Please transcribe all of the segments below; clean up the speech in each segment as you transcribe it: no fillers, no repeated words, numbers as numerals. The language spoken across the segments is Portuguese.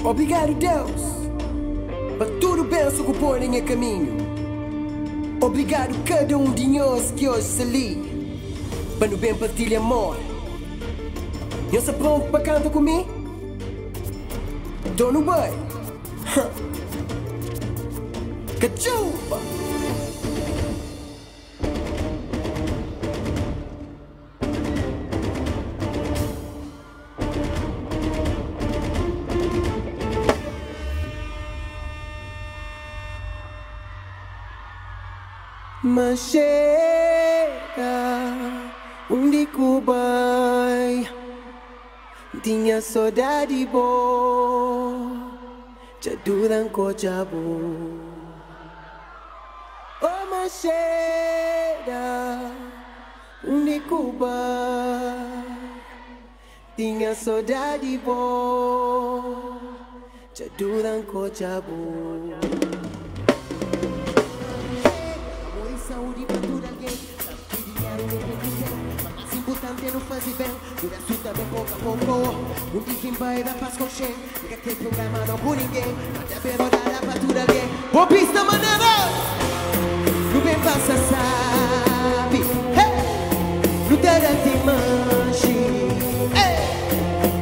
Obrigado, Deus, por tudo benção que põe em caminho. Obrigado cada um de nós que hoje se ali, para no bem partilha amor. Eu sou pronto para cantar comigo? Tô no bem. Cachupa! Mas chega onde Cubai tinha saudade boa, já duram cojabu. Oh, mas chega onde Cubai tinha saudade boa, já duram cojabu. Saúde para tudo alguém, sabe que dinheiro não tem ninguém. Mas mais importante é não fazer bem, o resto também pouco a pouco. Um dia quem vai dar paz com Shen, nunca tem problema não com ninguém. Mas deve rodar para tudo alguém. Boa pista, maneira! Não vem passar, sabe? Hey! Não terá tem manche. Hey!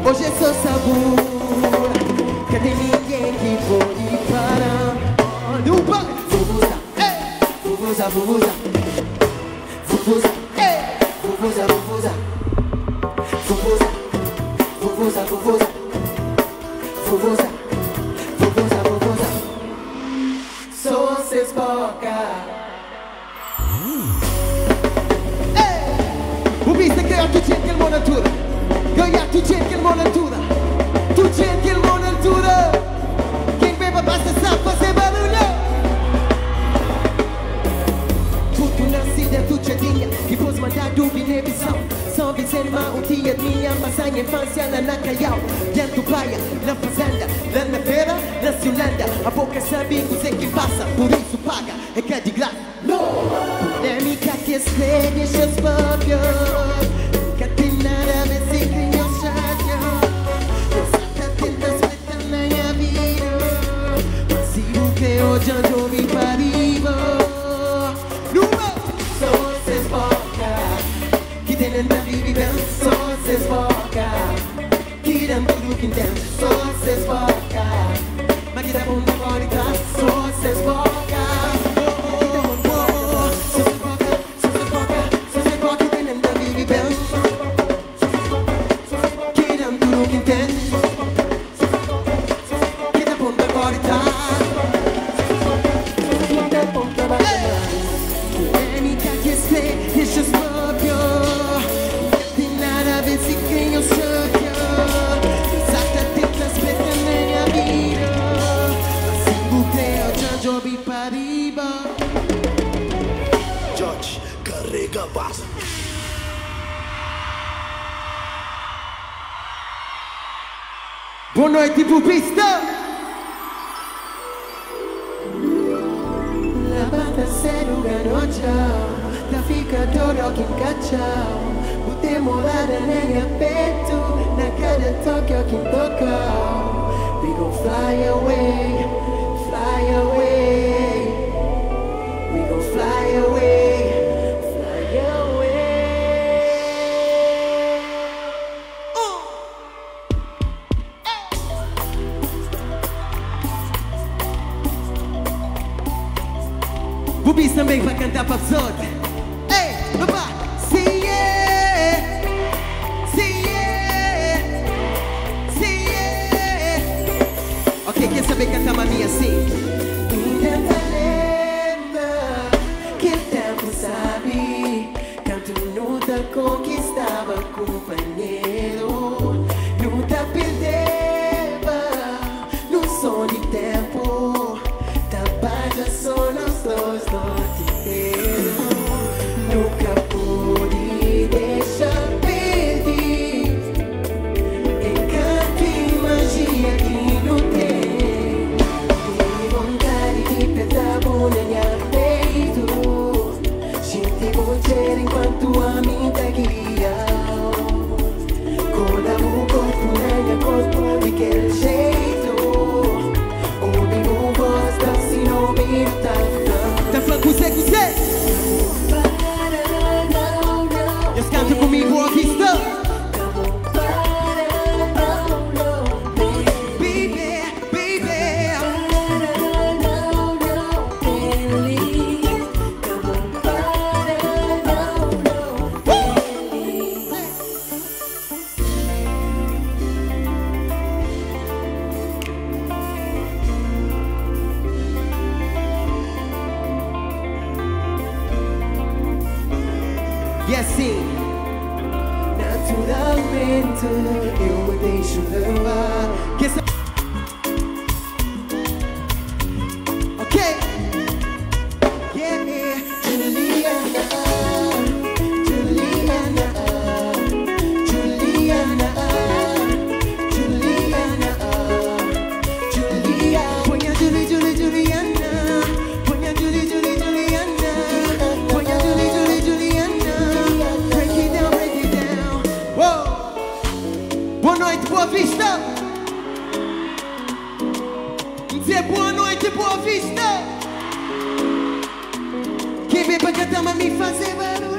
Hoje é só sabor, que tem ninguém que pode parar. Não vai! Vuvuza, vuvuza, vuvuza, vuvuza, vuvuza, vuvuza, vuvuza, vuvuza, vuvuza, vuvuza, vuvuza. Só vocês boca. O visto che tu cerchi il monatura, io tu cerchi il monatura, tu cerchi il monatura. Quem beba basta sa fazer barulho. Tu tinha que pôs mandar dúvida e visão. Só dizer mal, tinha passar a infância lá na Caial. Dentro praia, na fazenda, lá na feira, na Ciolanda. A boca sabe o que passa, por isso paga, é que é de graça. Polêmica que escreve esses papios, que tem nada a ver se criou chato. Eu só tento espetar na minha vida, mas se o que hoje eu me parivo. Nenda vivi bem, só vocês boca. Quiram tudo que tem, só vocês boca. Mas que dá bom no fora e trás, só vocês boca. Só vocês boca, só vocês boca, só vocês boca. Que nenda vivi bem, quiram tudo que tem, que dá bom no fora e trás, que dá bom no fora e trás. Polêmica que sei, deixa os George, carrega a base. Boa noite, pupista! Lavata sério, garota, tá ficando que encachau. Botei morada na minha peito, na cada toque que tocou. We gon' fly away, fly away. We gon' fly away, fly away. Bubis também vai cantar pra pessoa. Ei, papá, see yeah, see yeah, see yeah. Ok, quer saber cantar uma minha assim? Tenta lembrar que o tempo sabe, canto nuda conquistava companheiro, nuda perdeva no som de tempo, tabaja só nós dois noite inteiro, nunca pude deixar perder, encanto e magia que não tem, vontade de pegar na minha peito, gente vou ter enquanto a mim tá guiando, com a corpo na minha corpo de que jeito. E assim, naturalmente eu me deixo levar. Que essa... Ok? Yeah, Juliana, Juliana, Juliana, Juliana, Juliana. Põe a Julie, Julie, Juliana. Põe a Julie, Julie, Juliana. Põe a Julie, Julie, Juliana. Break it down, break it down. Whoa! Boa noite, Boa Vista. Dizer boa noite, Boa Vista. Quem vem pra cantar, mas me fazer barulho.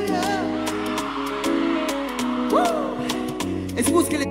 Essa música é...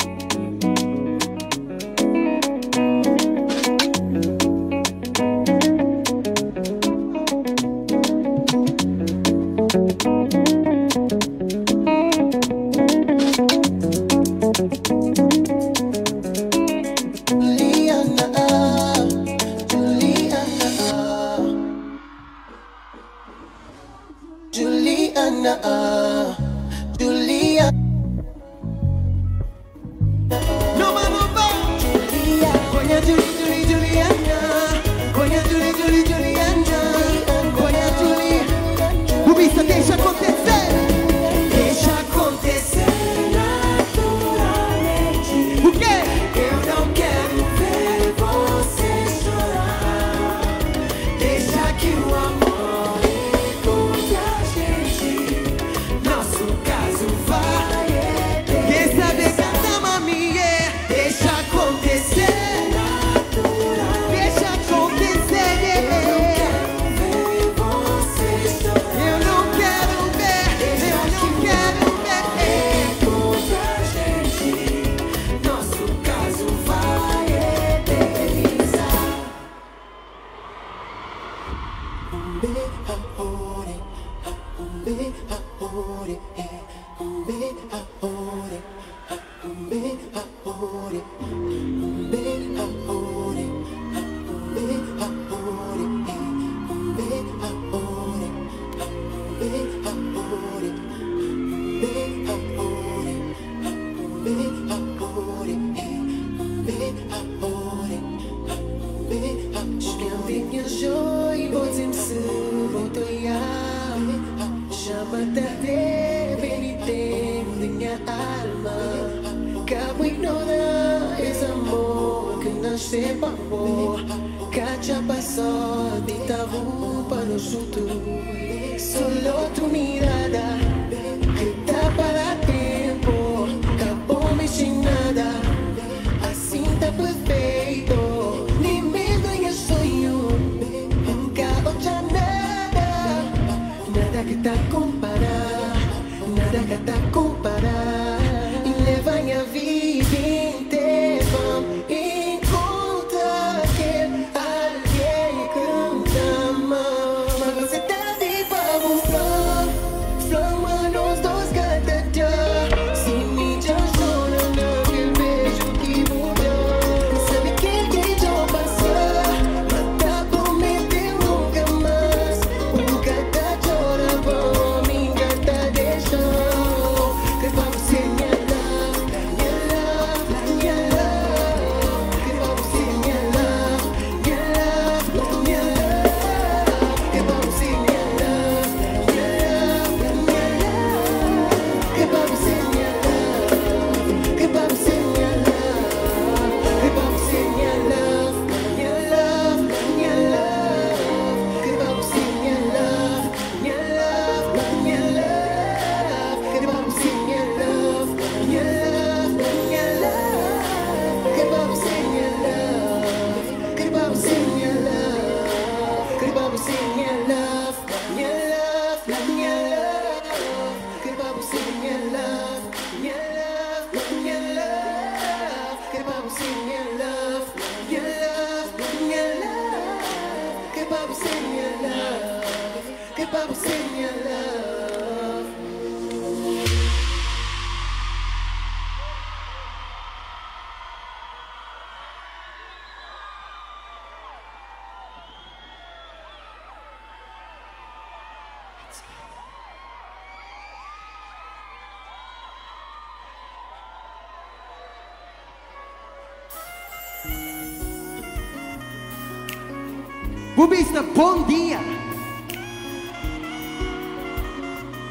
Bubista, bom dia.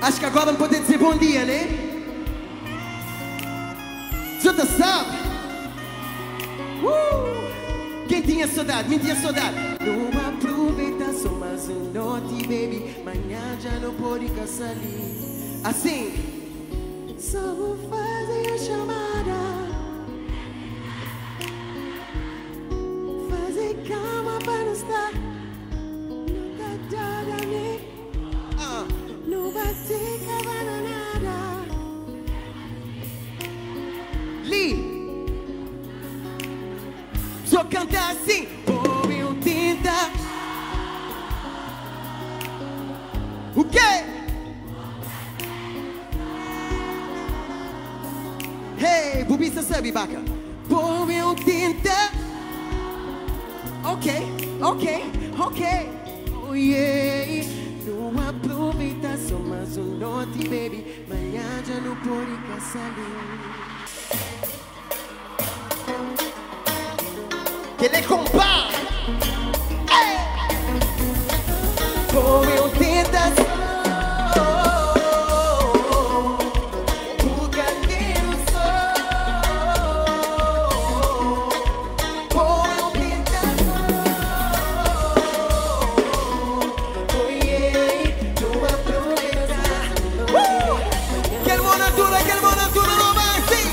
Acho que agora não pode dizer bom dia, né? Você sabe? Quem tinha saudade? Me tinha saudade. Não aproveita só mais um noite, baby. Manhã já não pode caçar ali. Assim. Só vou fazer a chamada. Fazer calma para não estar. Nunca toda me. Não bate cavalo nada. Lee. Só cantar assim, ou eu tenta. O quê? Hey, Bubista sabe, baca. Ou eu tenta. Ok. Oh yeah. Não aproveita só mais um noite, baby. Manhã já não pode caçar. Que ele compara. Como eu tento o cadeiro sou. Como eu tento oh yeah, não aproveitar. Quero monatura, não vai. Sim.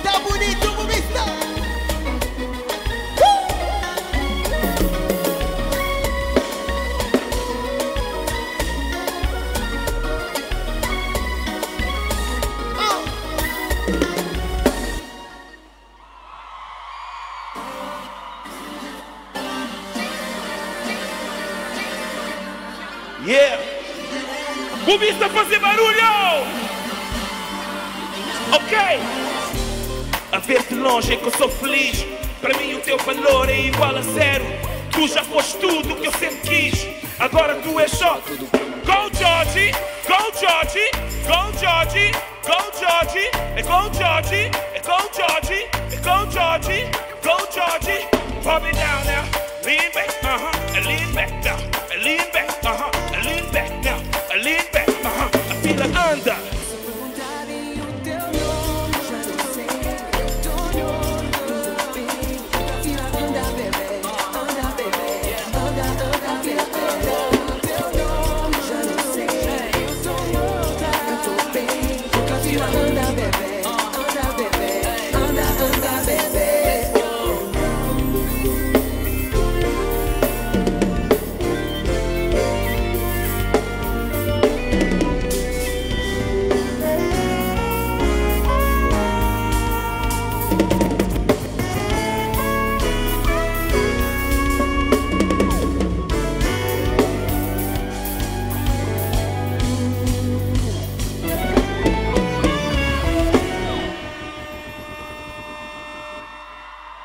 Tá bonito, Bubista. Yeah! Bubista fazer barulho! Ok! A ver-te longe é que eu sou feliz. Para mim o teu valor é igual a zero. Tu já foste tudo que eu sempre quis. Agora tu és só tudo. Go Georgie! Go Georgie! Go Georgie! Go Georgie! É go Georgie! É go Georgie! É go Georgie! Go Georgie! Pop it down now. Lean back, and lean back now. And lean back, and lean back now. And lean back, I feel it under.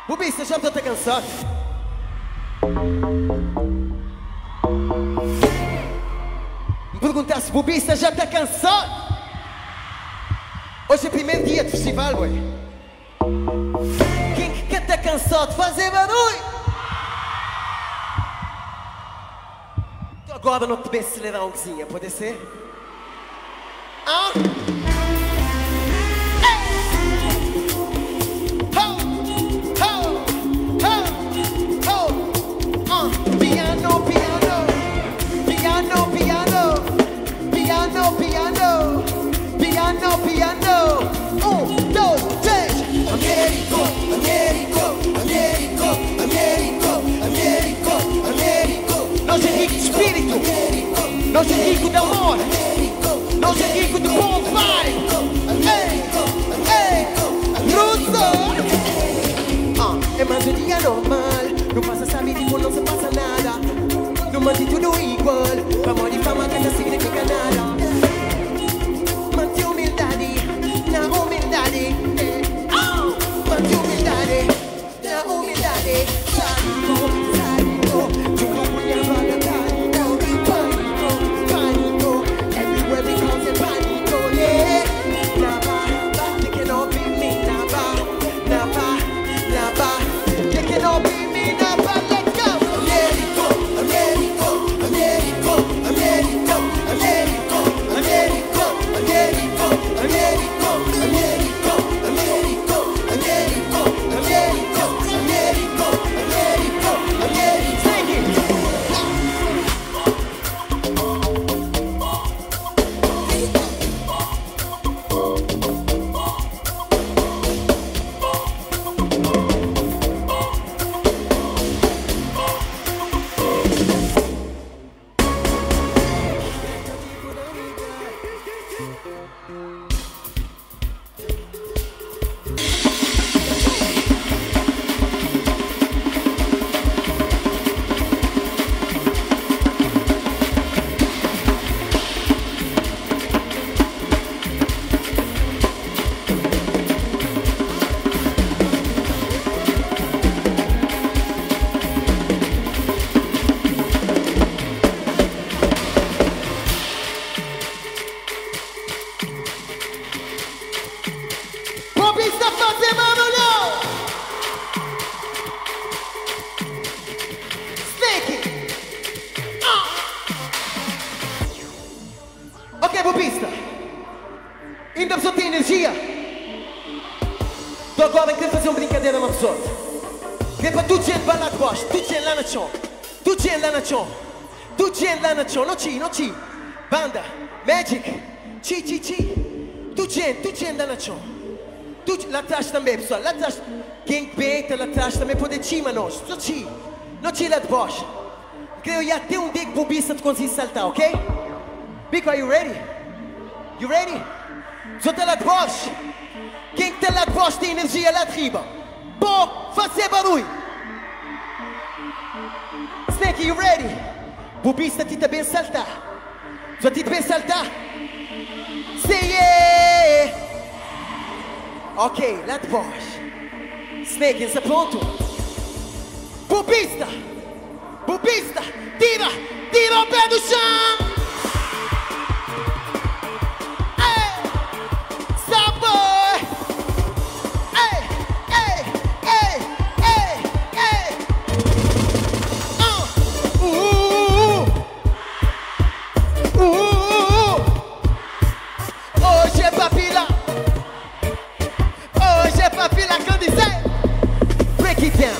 Bubista, já estou cansado. Me perguntasse, Bubista, já está cansado? Hoje é o primeiro dia do festival, ué. Quem que está cansado de fazer barulho? Agora não te bem acelerar um cozinha, pode ser? Piano, 1, 2, 3. Américo. Nós é rico de espírito, nós é rico de amor, nós é rico de bom vibe. Russo. É mais um dia normal, não passa sabe, tipo, não se passa nada. Não mantém tudo igual, amor e fama que não significa nada. Napa, outros. Que para tudo gente vai lá de baixo, tudo gente lá na chão. Tudo gente lá na chão. Tudo gente lá na chão. Não ti. Banda, Magic, chi. Tudo gente lá na chão. Tudo lá atrás também, pessoal. Lá atrás, quem peita lá atrás também pode cima nós. Não ti lá de baixo. Creio que até um dia que bobista tu conseguir saltar, ok? Bico, are you ready? You ready? Só tá lá de baixo. Quem está lá de baixo tem energia lá de riba. Pode fazer barulho. Snake, you ready? Bobista ti também saltar. Só ti também saltar. Say yeah! Ok, lá de baixo. Snake, está pronto? Bobista, tira o pé do chão. Ei, sabor. Ei. Hoje é pra fila que eu dizer. Break it down.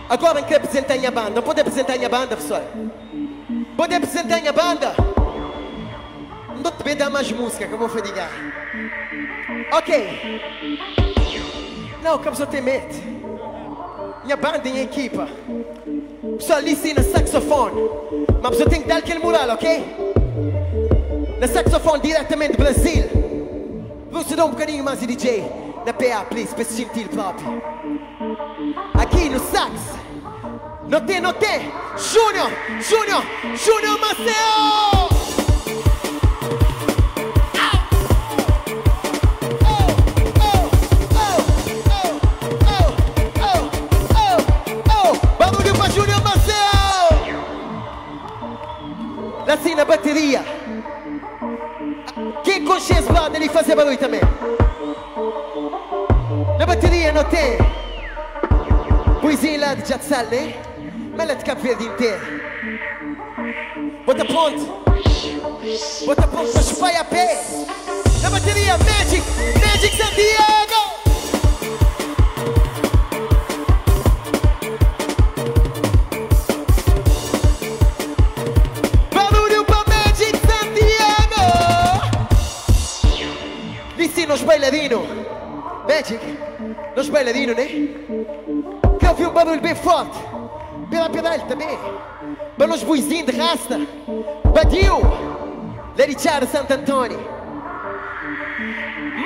Agora eu quero apresentar a minha banda. Não pode apresentar a minha banda, pessoal? Pode apresentar a minha banda? Não te dar mais música que eu vou fadigar. Ok. Não, que a pessoa tem medo. Minha banda em equipa. Pessoal, ali sim na saxofone. Mas a pessoa tem que dar aquele moral, ok? Na saxofone diretamente do Brasil. Vamos dar um bocadinho mais de DJ. Na PA, please, para se sentir próprio. Aqui no sax. Não tem. Júnior Maceo. Barulho pra Júnior Maceo. Lá sim na bateria. Quem consciência pode ele fazer barulho também. Na bateria não tem. Poesia lá de Jatsal, né? Mas lá de Cabo Verde inteiro. Bota pronto para chupar a pé. Na bateria, Magic Santiago. Barulho para Magic Santiago. Disse nos bailarinos. Magic, nos bailarinos, né? Que ouvi um barulho bem forte. Pela pedal também. Para os boizinhos de rasta. Badiu. Lady Chara Santo Antônio.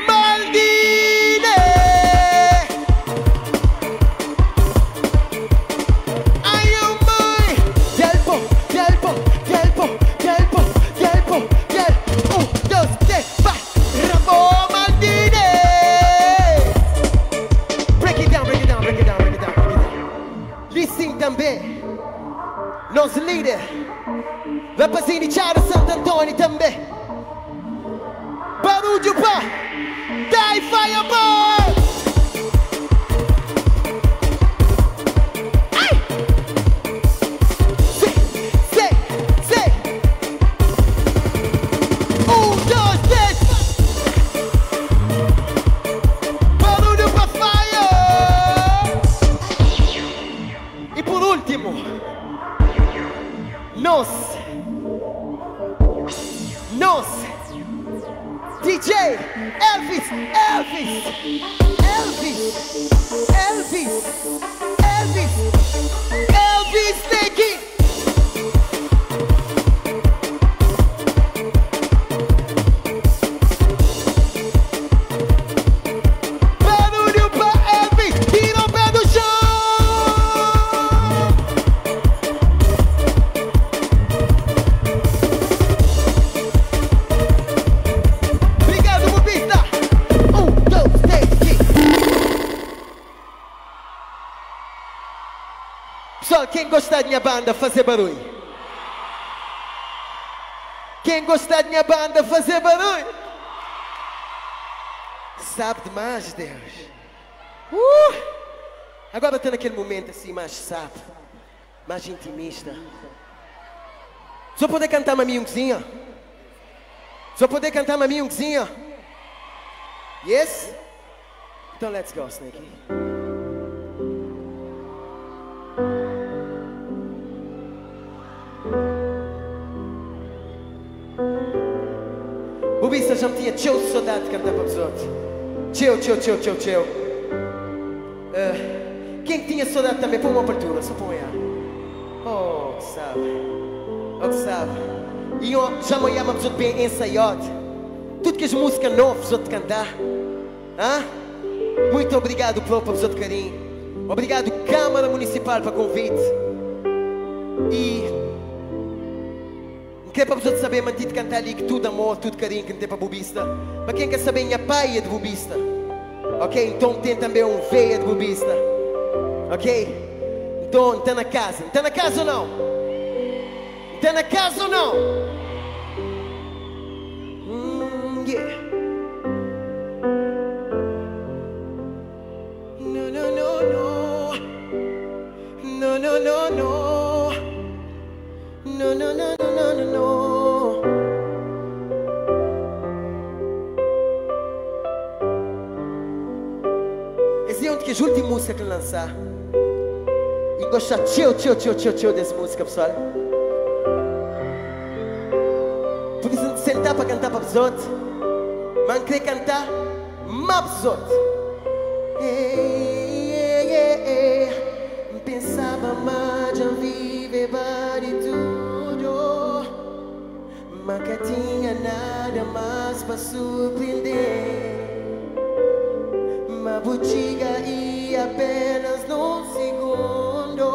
Maldine. Ai, mãe. Gelpo. 1, 2, 3, vai. Rambo Maldine. Break it down. Listen também. Nosso líder. Rapazinho de Chara Santo Antônio também. Barulho pra Die Fireball. Ai! Sei. 1, 2, 3. Barulho pra Fire. E por último, Nos DJ Elvis Snake. Barulho pra Elvis, tira o pé do chão. Obrigado, bobista. 1, 2, 3, 5. Pessoal, quem gostar da minha banda, fazer barulho. Quem gostar da minha banda, fazer barulho. Sabe demais, Deus. Agora está naquele momento assim, mais sabe, mais intimista. Só poder cantar uma minhãozinha. Yes? Então let's go, Snake. O Bista já me tinha tchau de saudade de cantar para os outros. Tchau. Quem que tinha saudade também? Põe uma abertura, só põe a. Oh, que sabe. E eu já me chamo para bem ensaiado. Tudo que as músicas novas para cantar. Muito obrigado, próprio, para o carinho. Obrigado, Câmara Municipal, para o convite. E quer para vocês saber, manter de cantar ali que tudo amor, tudo carinho que não tem para Bubista. Mas quem quer saber, minha pai é de Bubista. Ok? Então tem também um veia de Bubista. Ok? Então, está na casa. Está na casa ou não? Está na casa ou não? Yeah. No. Essa é uma das últimas músicas que eu lançar. E gosto tchau dessa música, pessoal. Porque se sentar para cantar para os outros, mas querer cantar, mas os outros. Pensava mais já viver de tudo, mas que tinha nada mais para surpreender. Mas botiga ia apenas num segundo.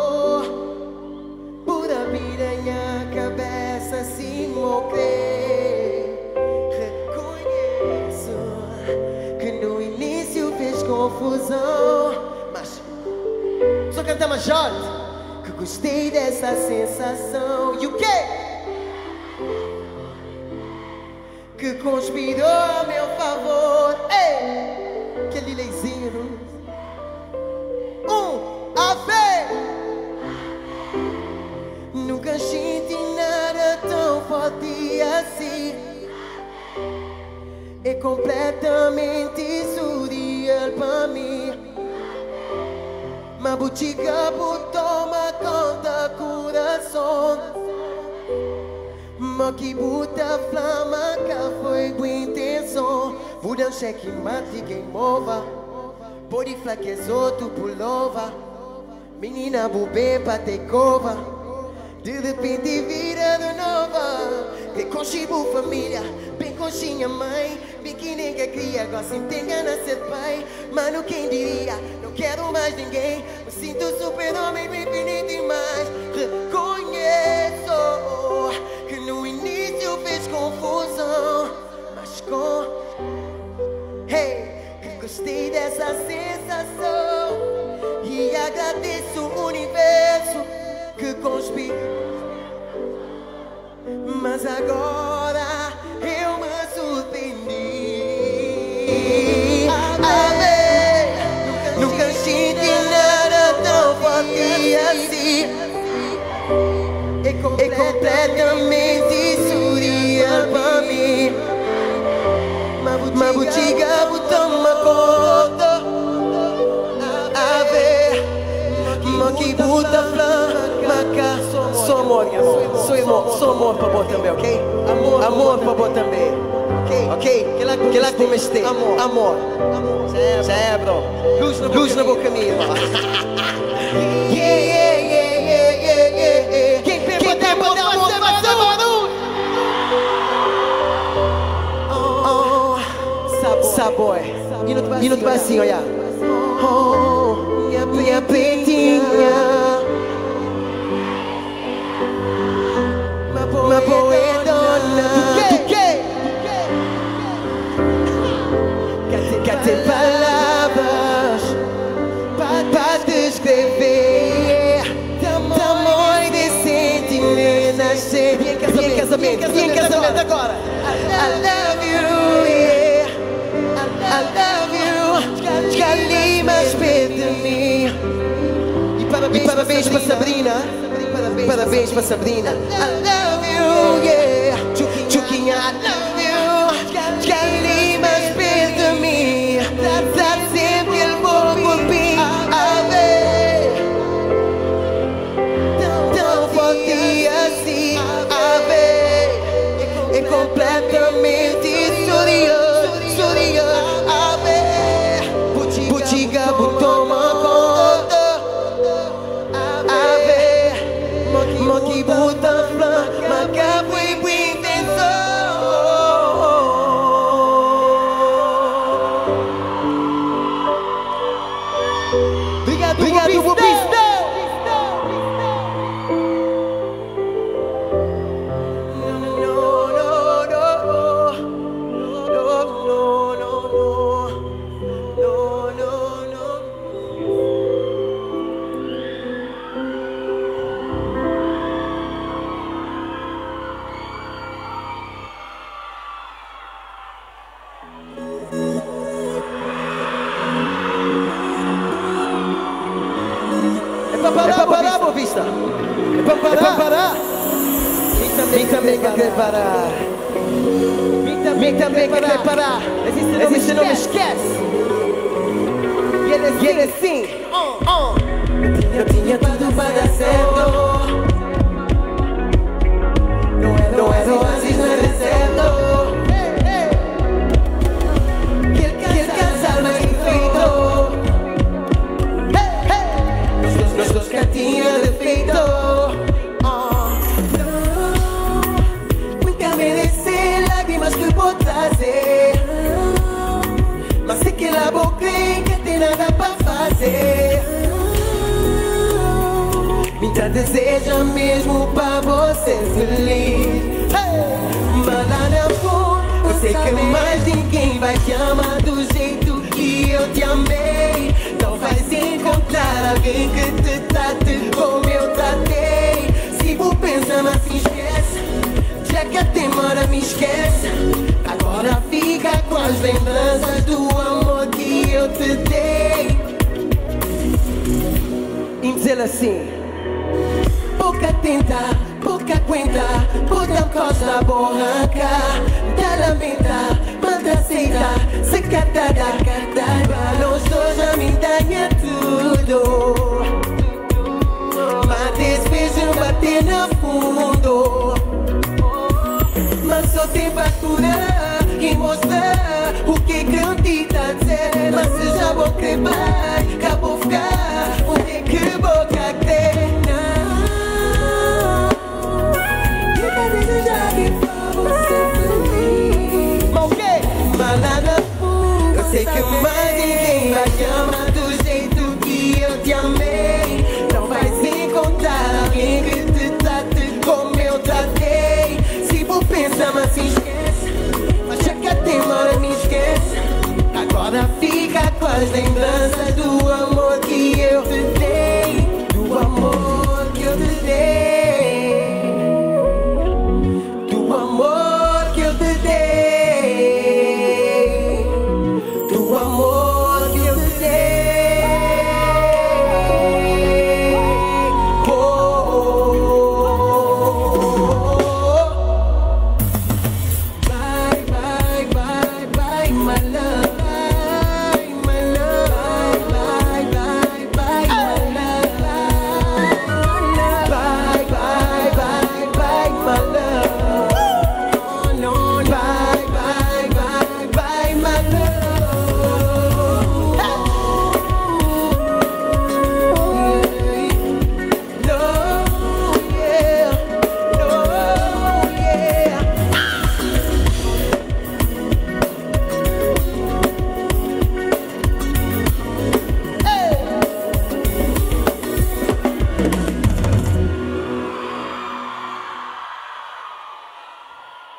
Pura vida minha cabeça se morrer. Reconheço que no início fez confusão, mas só cantar mais alto, que gostei dessa sensação. E o quê? Que conspirou a meu favor. Ei, aquele leizinho. A ver. Nunca senti nada tão forte assim. É completamente surreal para mim. Mas botica botou uma conta coração. Mas que bota flama que foi com intenção. Muda um cheque mate quem mova. Pode fraquecer outro pulova. Menina bobê pra ter cova. De repente vira de nova. Que conchibo família, bem conchinha mãe. Bem que ninguém cria, agora se tem ganas de ser pai. Mano, quem diria, não quero mais ninguém. Me sinto super-homem, bem infinito demais. Reconheço que no início fez confusão, mas que gostei dessa sensação. E agradeço o universo que conspira. Mas agora eu me surpreendi. Nunca senti nada tão forte assim. É completamente surreal para mim. Mas botiga botou uma conta. A ver, mas que bota flanca. Sou amor, minha amor. Sou amor para você também, ok? Amor para você também. Ok? Que lá comecei. Amor. Já é, bro. Luz na boca minha. Quem tem poder amor, faz barulho. Sabor. E no vai olha. Minha pretinha. Uma poetona. Cadê palavras para descrever tamanho de sentimentos? Em casamento agora. I love you, yeah. I love you. Cali mais perto de mim. E parabéns para Sabrina. Parabéns para Sabrina. I love you, yeah. Chuquinha, I love you. Cali mais perto de mim. Tá sempre pra parar. Mim também quer parar. Mim também quer parar. Existe não me esquece. E ele assim. Eu tinha tudo para dar certo. Não era oásis no deserto. Quer casar mais perfeito. Nós dois que tinha defeito. Nunca mereci lágrimas que vou trazer. Mas sei que ela vou crer que tem nada pra fazer. Minha deseja mesmo pra você feliz. Mas lá no fundo eu sei que mais ninguém vai te amar do jeito que eu te amei. Não vais encontrar alguém que te trate como eu tratei. Se vou pensar, mas se esquece. Já que até mora me esquece. Agora fica com as lembranças do amor que eu te dei. E dizer assim: pouca tenta, pouca aguenta, pouca costa borranca. Da lamenta, manda aceitar, se cata da cartada. Nós dois já me danha tudo. Mas despejo bater no fundo. Mas só tem pra curar e mostrar o que acredita dizer. Mas se já vou quebrar, acabou ficar onde que boca tem. Eu sei que mais ninguém vai te amar do jeito que eu te amei. Não vais encontrar alguém que te trate como eu tratei. Se vou pensar, mas se esquece. Mas já que até hora me esquece. Agora fica com as lembranças do amor que eu te dei. Do amor que eu te dei. Do amor que eu te dei.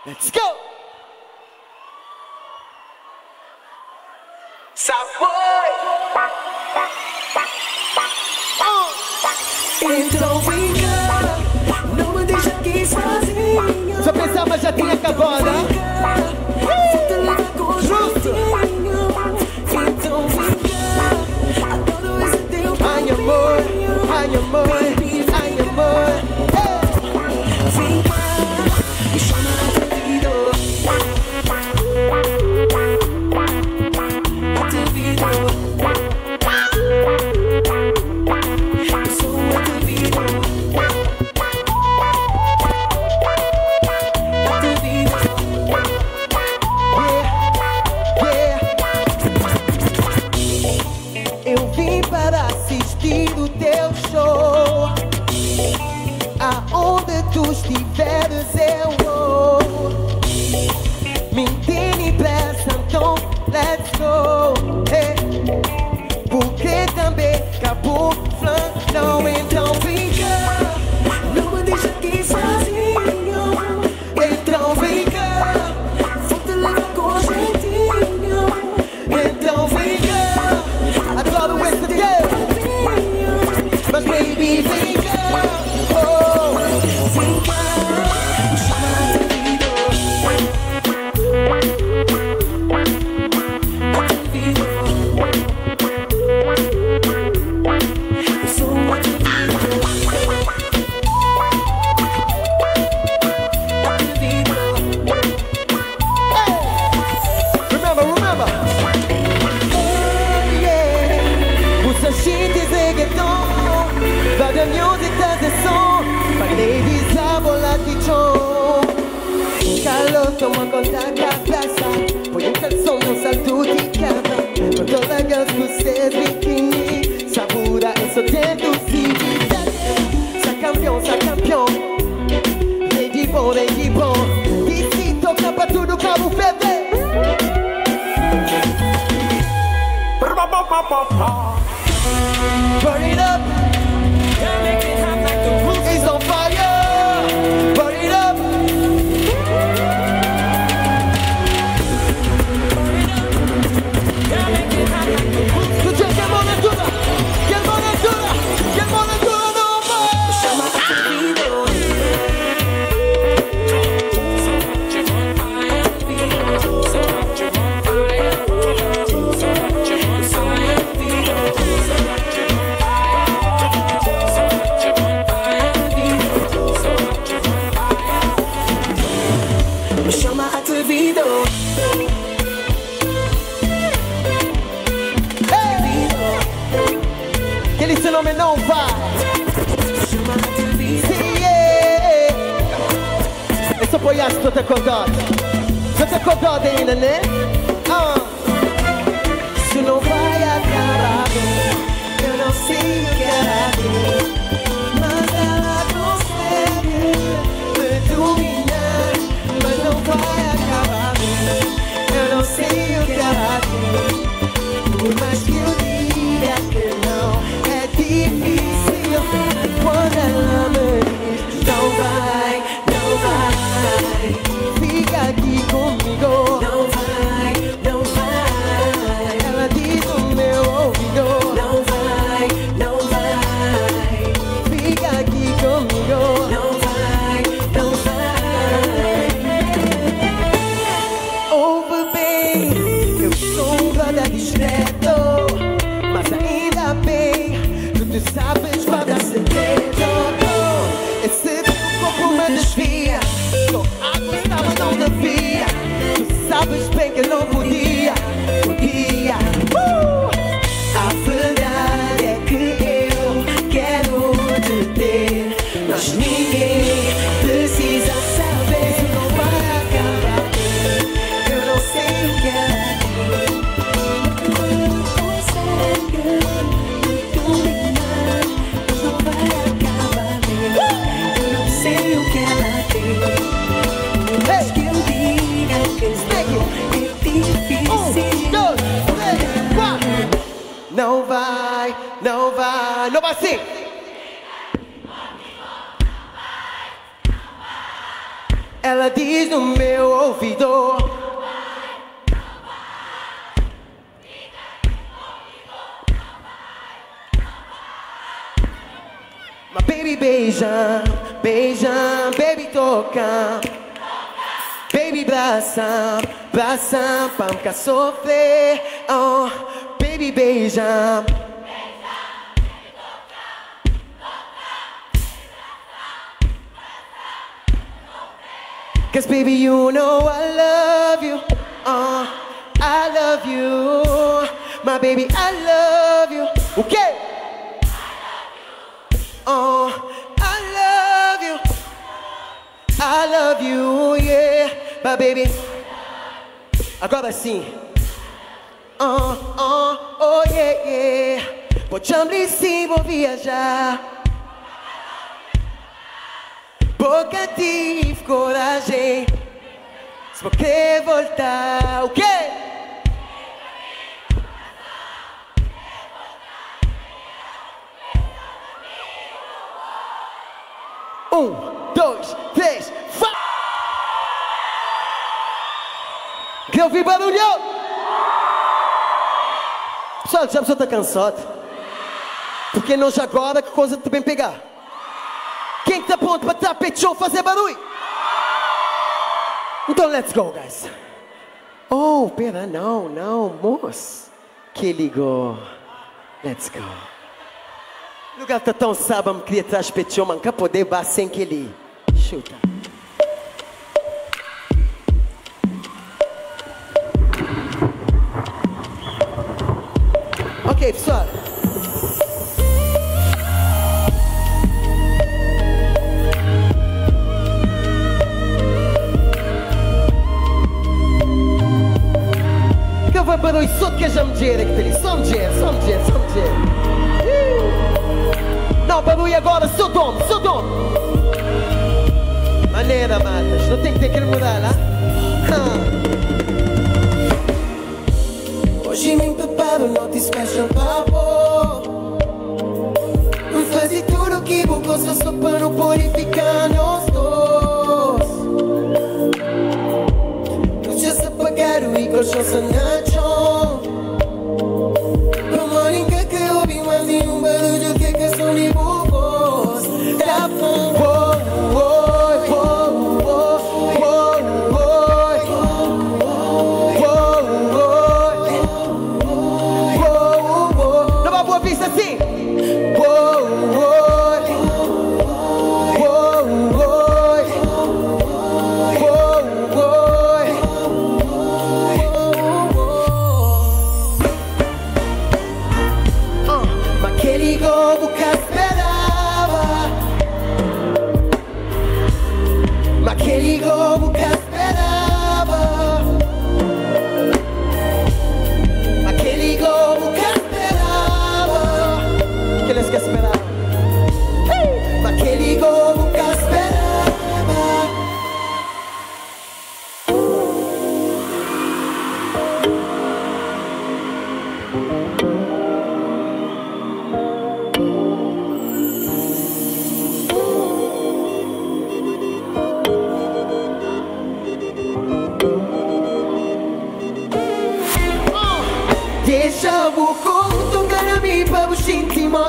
Let's go! Então vem cá, não me deixa aqui sozinho. Só pensava já tinha acabado, né? Justo! Então vem cá, adoro esse teu ai amor, ai amor, ai amor. Vem cá, me chama no teu ouvido. No teu ouvido. Aonde tu estiveres eu vou. Me entende pressa, então let's go. Hey. Porque também acabou não, então vem cá, não me deixa aqui sozinho. Então vem cá, vou te levar com jeitinho. Então vem cá, adoro esse Deus. Mas baby, vem cá. Vem cá, me chama Então toma conta da praça. Põe um calção no salto de cama. Com todas as vocês biquíni. Sabura isso dentro de sa campeão, sa campeão. Rei de bom, rei de bom. E se toca pra tudo Cabo Verde. Burn it up. It's on fire. Burn it up. Tu tinha que mão na dura. Que mão na dura. Que mão na dura não vai. Chama a vida. Que esse nome não vai. Sim, yeah. Eu só apoiasse tu te acordado. Tu te acordado ainda, né? Isso não vai acabar. Eu não sei o que ela vê, mas ela consegue me dominar. Mas não vai acabar. Eu não sei o que ela vê, por mais que eu diga que não. É difícil quando ela me diz não vai, não vai. Fica aqui comigo. Não vai, não vai. Ela diz no meu ouvido não vai, não vai. Fica aqui comigo. Não vai, não vai. Ouve bem, eu sou um guarda discreto, mas ainda bem que tu sabes guardar segredo. Esse corpo me desvia, só água estava não devia. Tu sabes bem que não podia, podia. A verdade é que eu quero te ter, mas ninguém precisa saber. Se não vai acabar, eu não sei o que é. Não vai, não vai, não vai sim. Ela diz no meu ouvido. Mas baby beija, beija, baby toca. Baby braça, braça pra nunca sofrer. Oh, baby beija. Cause baby you know I love you. I love you. My baby I love you. Okay. I love you. I love you, yeah. My baby. Agora sim. Oh yeah, yeah. Vou te amar sim, vou viajar. Porque tive coragem. Se vou querer voltar, o quê? 1, 2, 3, vai! Quer ouvir barulho? Pessoal, já está cansado? Porque nós agora que coisa também pegar. Quem está pronto para tapete show fazer barulho? Então let's go, guys. Oh, pera, não, moço. Que ligou. Let's go. O lugar está tão sábado, me queria trazer pecho, mas nunca poder bar sem que ele chuta. Ok, pessoal. songeira que tem, songeira. Não, barulho agora, Sodom. Maneira, matas, não tem que ter que mudar, lá? Hoje me preparo, não te special papo. Não fazer tudo que vou gostar só para não purificar nós dois. Não já se apagaram e colchão-se na chão. Como ninguém que ouvi mais de barulho que questão de voz. Tá bom.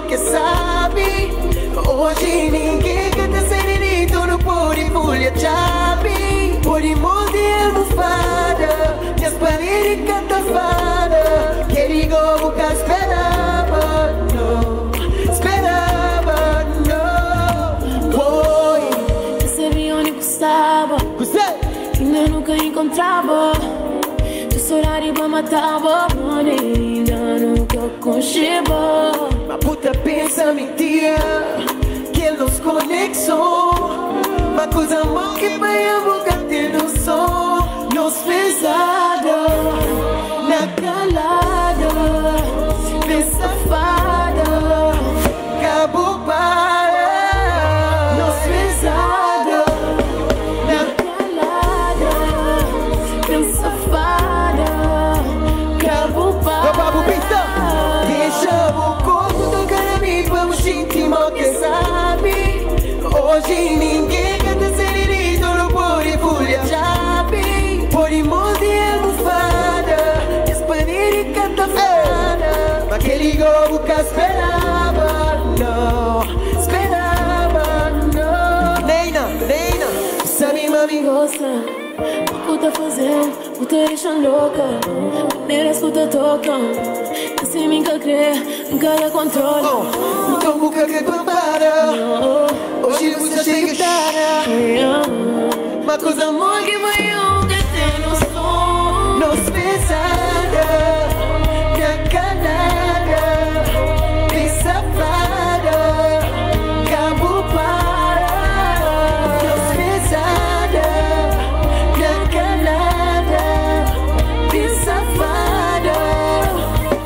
Que sabe, hoje ninguém canta serenito no puri folha chapi. Puri molde almofada, minhas paredes canta fada. Que digo nunca esperava, não. Oi, recebi onde custava, ainda nunca encontrava. Esse horário pra matar a ainda nunca concheba. Ma puta pensa mentira que nos conexão. Ma coisa mal que vai a boca ter no som. Nos pesada, na calada, bem safada, cabo para. Nos pesada, na calada, bem safada, cabo para. Deixa o que sabe, hoje ninguém canta serenito no puri folha chapi. Puri molde almofada, espanir canta fada. Mas que ligou nunca esperava, não. Neina, sabe mami? Gosta, o que tá fazendo, o que tá deixando louca. Maneiras que tá tocando, assim nunca crê, nunca dá controle. Então nunca que prepara, hoje você chega tarde. Uma coisa amor que vai nunca ter no som. Nos pesada, na canada, bem safada, cabo para. Nos pesada, na canada, bem safada,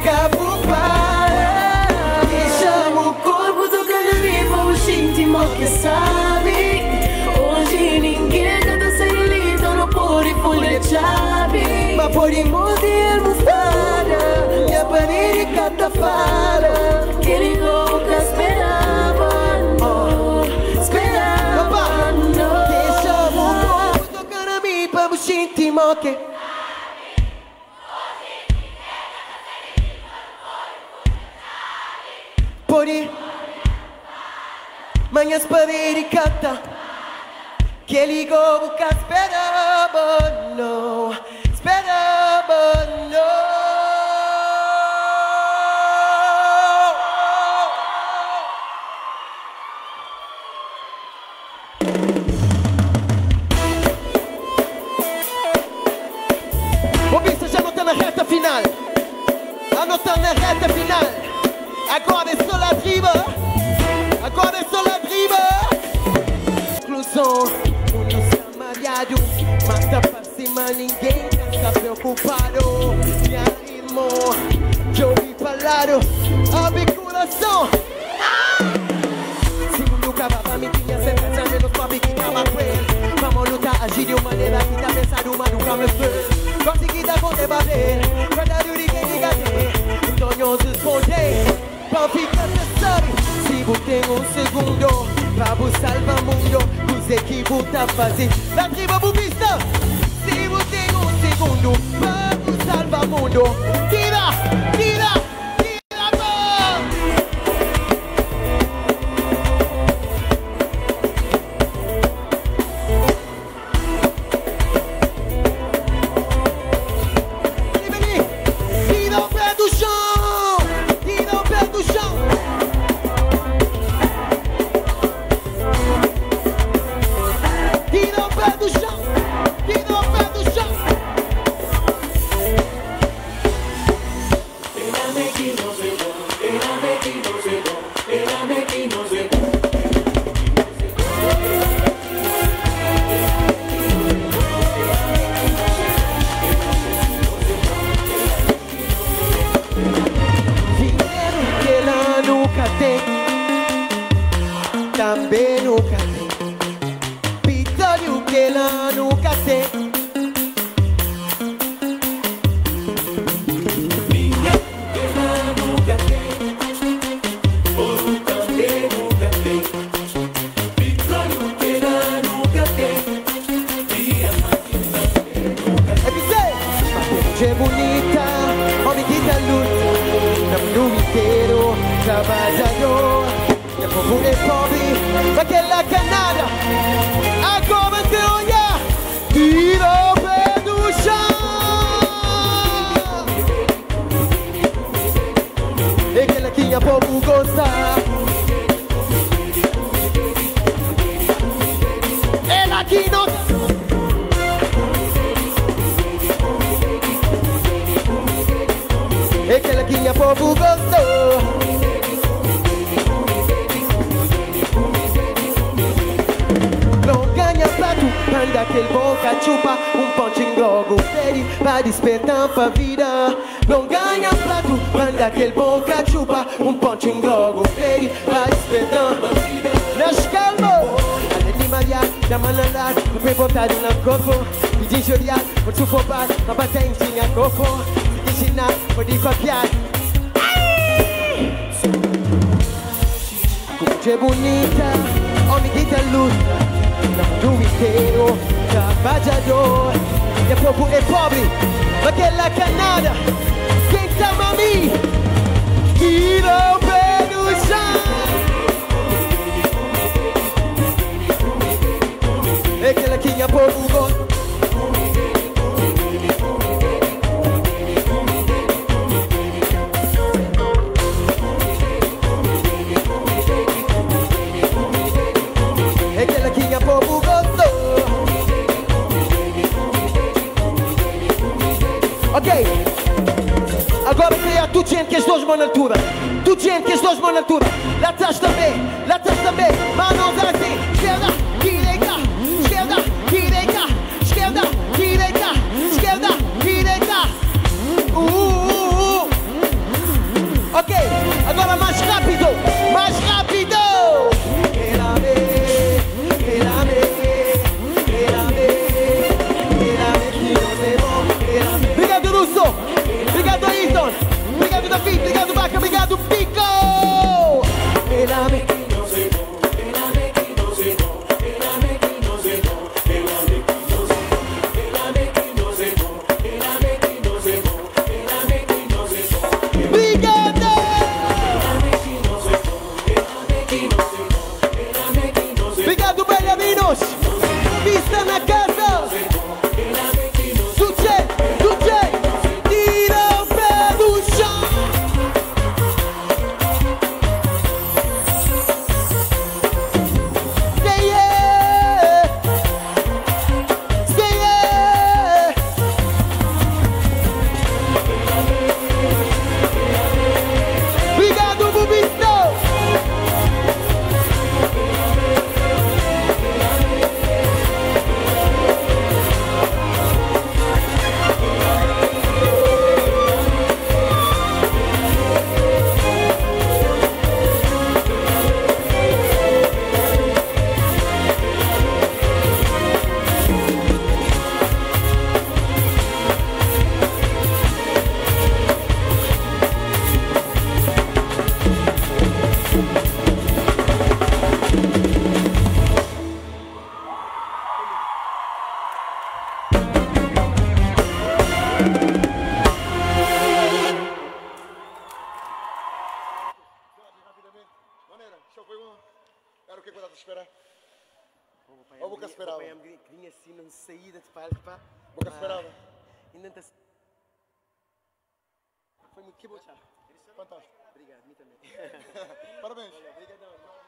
cabo para. Deixa o corpo tocando vivo, o íntimo que sabe. Hoje ninguém canta sem lindo no puri folha chapi. Ma puri molde almofada, minha parede canta fada. Que ele nunca esperava, não. Deixa o corpo tocando a mim para o íntimo que. Puri, manhãs paredes canta. Que ligou o que esperava, não. O bicho já anotando a reta final. Anotando a reta final. Agora é só la driba. Exclusão. Mas tá pra cima, ninguém tá preocupado. Minha irmã que eu ouvi falaram, abre coração. Se o mundo acabava, me tinha certeza, menos pobre que tava com ele. Vamos lutar, agir de uma maneira que tá pensado, mas nunca me fez. Consegui dar com debater, verdade ninguém liga ter. Então eu responder, pra ficar sabe. Se você tem segundo, pra você salvar o mundo, os equipos tá fazendo. La tribo bubista, se você tem segundo, pra você salvar o mundo. Tira, tira, tira, mano. Tira o pé do chão, tira o pé do chão. Tira o pé do chão, tira o pé do chão. Dinheiro que ela nunca tem, também nunca tem. Vitória que ela nunca tem. Gente bonita, homem que dá luta, no mundo inteiro, trabalhador, e o povo é pobre, daquela canada, agora te olha, tira o pé do chão. E aquela que o povo gosta, ela que não. E aquela que o povo gostou. Não ganha prato, anda aquele boca chupa, pontinho logo fede, pra despertar pra vida. Não ganha prato, anda aquele boca chupa, pontinho logo fede, pra despertar pra vida. Nas calma, a de Maria, da manalá, não foi botado no corpo, e de judiar, por sufocar, a bater em tinha corpo. Ensinar, pode copiar. Gente bonita, homem que tá luta, no mundo inteiro, trabalhador, e o povo é pobre, daquela canada, quem tá mami, tira o pé do chão. É aquela que o povo gosta. Ok, agora cria tu gente que estou de altura, tu gente que estou de altura, lá atrás também, manos assim, esquerda, direita, esquerda, direita, esquerda, direita, esquerda, direita. Ok, agora mais rápido, mais rápido. Obrigado, Russo. Obrigado, Ayrton. Obrigado, David. Obrigado, Baca. Obrigado, Pico. Ou boca esperava? O papai que vinha assim, não saída de palco, pá. Boca esperava? Ainda não. Foi muito que bom, tchau. Fantástico. Obrigado, a mim também. Parabéns. Obrigadão, irmão.